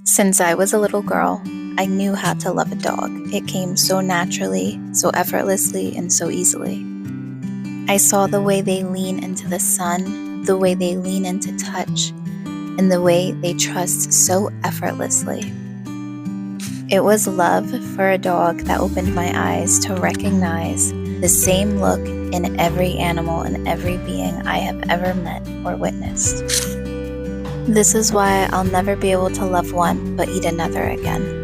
Since I was a little girl, I knew how to love a dog. It came so naturally, so effortlessly, and so easily. I saw the way they lean into the sun, the way they lean into touch, and the way they trust so effortlessly. It was love for a dog that opened my eyes to recognize the same look in every animal and every being I have ever met or witnessed. This is why I'll never be able to love one but eat another again.